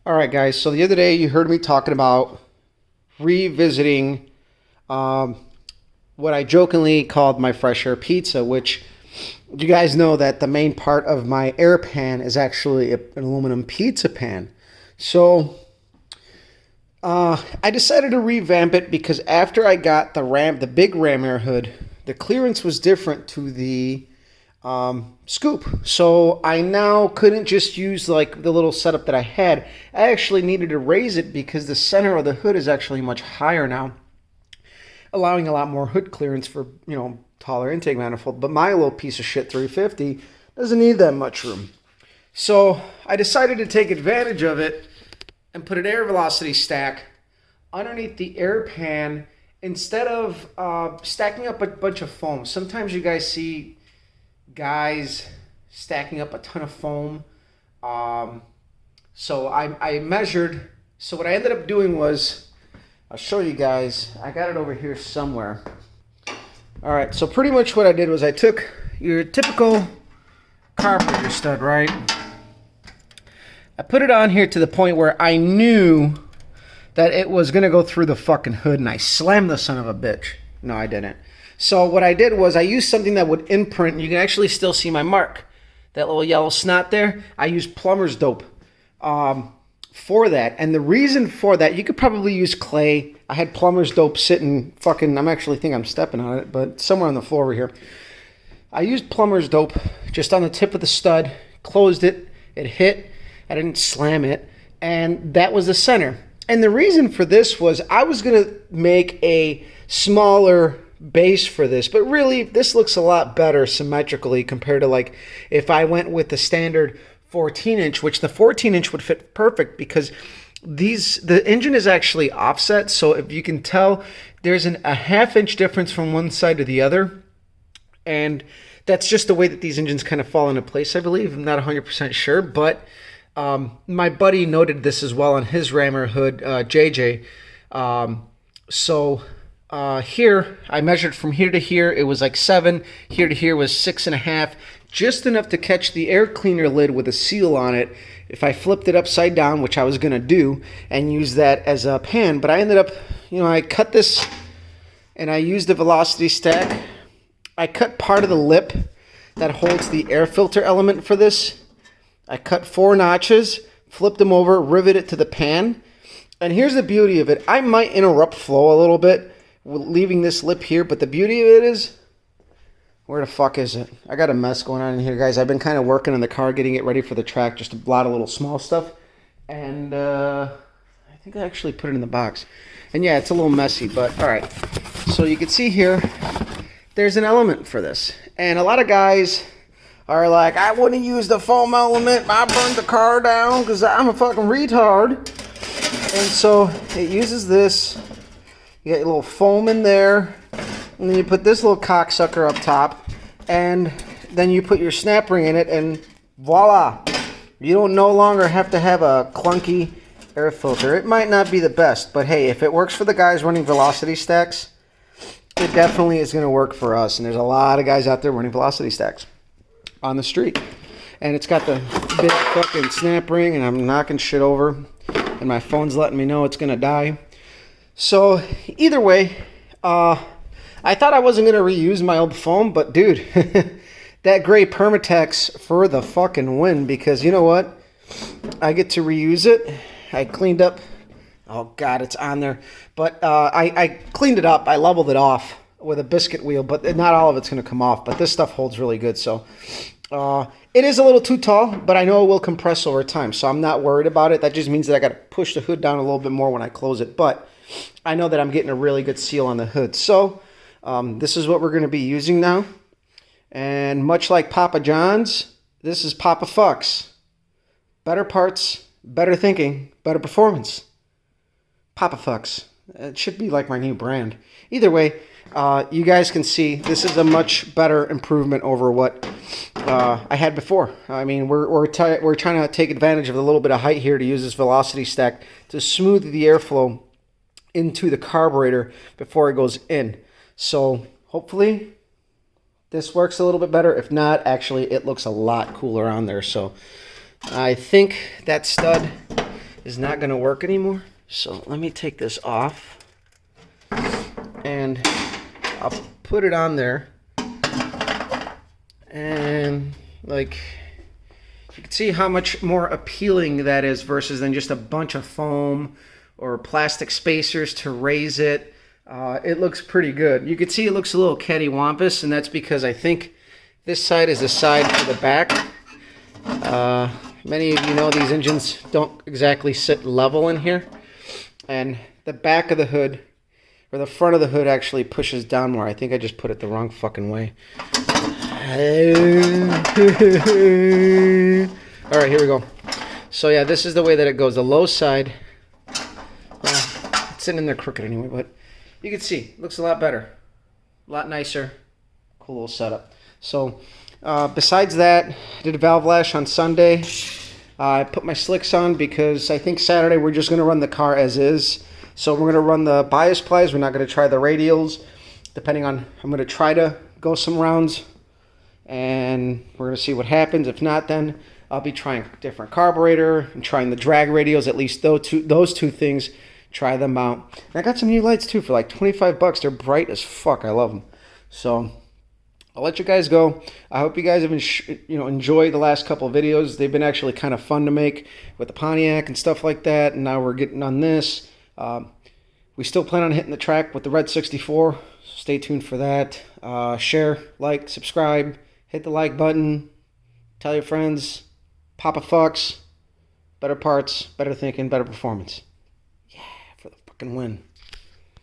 All right, guys. So the other day you heard me talking about revisiting what I jokingly called my fresh air pizza, which you guys know that the main part of my air pan is actually an aluminum pizza pan. So I decided to revamp it because after I got the big ram air hood, the clearance was different to the scoop. So I now couldn't just use like the little setup that I had. I actually needed to raise it because the center of the hood is actually much higher now, allowing a lot more hood clearance for, taller intake manifold. But my little piece of shit 350 doesn't need that much room. So I decided to take advantage of it and put an air velocity stack underneath the air pan instead of stacking up a bunch of foam. Sometimes you guys see guys stacking up a ton of foam. So I measured. So what I ended up doing was, I'll show you guys. I got it over here somewhere. All right, so pretty much what I did was I took your typical carpenter stud, right? I put it on here to the point where I knew that it was going to go through the fucking hood, and I slammed the son of a bitch. No, I didn't. So what I did was I used something that would imprint, and you can actually still see my mark. That little yellow snot there, I used plumber's dope for that. And the reason for that, you could probably use clay. I had plumber's dope sitting I'm stepping on it, but somewhere on the floor over here. I used plumber's dope just on the tip of the stud, closed it, it hit, I didn't slam it, and that was the center. And the reason for this was I was going to make a smaller base for this, but really this looks a lot better symmetrically compared to like if I went with the standard 14-inch, which the 14-inch would fit perfect because the engine is actually offset. So if you can tell, there's a half-inch difference from one side to the other, and that's just the way that these engines kind of fall into place, I believe. I'm not 100% sure, but my buddy noted this as well on his rammer hood, JJ. Here I measured from here to here, it was like 7. Here to here was 6.5, just enough to catch the air cleaner lid with a seal on it if I flipped it upside down, which I was gonna do, and use that as a pan. But I ended up, I cut this and I used the velocity stack. I cut part of the lip that holds the air filter element for this. I cut 4 notches, flipped them over, riveted it to the pan. And here's the beauty of it. I might interrupt flow a little bit leaving this lip here, but the beauty of it is, where the fuck is it? I got a mess going on in here, guys. I've been kind of working in the car, getting it ready for the track, just a lot of little small stuff. And I think I actually put it in the box. And yeah, it's a little messy, but all right. So you can see here, there's an element for this. And a lot of guys are like, I wouldn't use the foam element. I burned the car down because I'm a fucking retard. And so it uses this. You got your little foam in there. And then you put this little cocksucker up top. And then you put your snap ring in it. And voila. You don't no longer have to have a clunky air filter. It might not be the best. But hey, if it works for the guys running velocity stacks, it definitely is going to work for us. And there's a lot of guys out there running velocity stacks on the street. And it's got the big fucking snap ring, and I'm knocking shit over, and my phone's letting me know it's gonna die. So either way, I thought I wasn't gonna reuse my old foam, but dude, that gray Permatex for the fucking win, because you know what, I get to reuse it. I cleaned up, oh god, it's on there, but I cleaned it up. I leveled it off with a biscuit wheel, but not all of it's going to come off, but this stuff holds really good. So it is a little too tall, but I know it will compress over time, so I'm not worried about it. That just means that I got to push the hood down a little bit more when I close it, but I know that I'm getting a really good seal on the hood. So this is what we're going to be using now, and much like Papa John's, this is Papa Fucks. Better parts, better thinking, better performance. Papa Fucks. It should be like my new brand. Either way, you guys can see this is a much better improvement over what I had before. I mean, we're trying to take advantage of the little bit of height here to use this velocity stack to smooth the airflow into the carburetor before it goes in. So hopefully this works a little bit better. If not, actually, it looks a lot cooler on there. So I think that stud is not going to work anymore. So let me take this off. And I'll put it on there. And like, you can see how much more appealing that is versus than just a bunch of foam or plastic spacers to raise it. It looks pretty good. You can see it looks a little cattywampus, and that's because I think this side is the side for the back. Many of you know these engines don't exactly sit level in here. And the back of the hood, or the front of the hood, actually pushes down more. I think I just put it the wrong fucking way. Alright, here we go. So yeah, this is the way that it goes. The low side, it's sitting in there crooked anyway, but you can see, it looks a lot better. A lot nicer. Cool little setup. So, besides that, I did a valve lash on Sunday. I put my slicks on because I think Saturday we're just going to run the car as is. So we're going to run the bias plies. We're not going to try the radials. Depending on, I'm going to try to go some rounds and we're going to see what happens. If not, then I'll be trying a different carburetor and trying the drag radials. At least those two things, try them out. And I got some new lights too for like 25 bucks. They're bright as fuck. I love them. So I'll let you guys go. I hope you guys have enjoyed the last couple of videos. They've been actually kind of fun to make with the Pontiac and stuff like that. And now we're getting on this. We still plan on hitting the track with the Red 64. So stay tuned for that. Share, like, subscribe, hit the like button. Tell your friends. Papa fucks. Better parts, better thinking, better performance. Yeah, for the fucking win.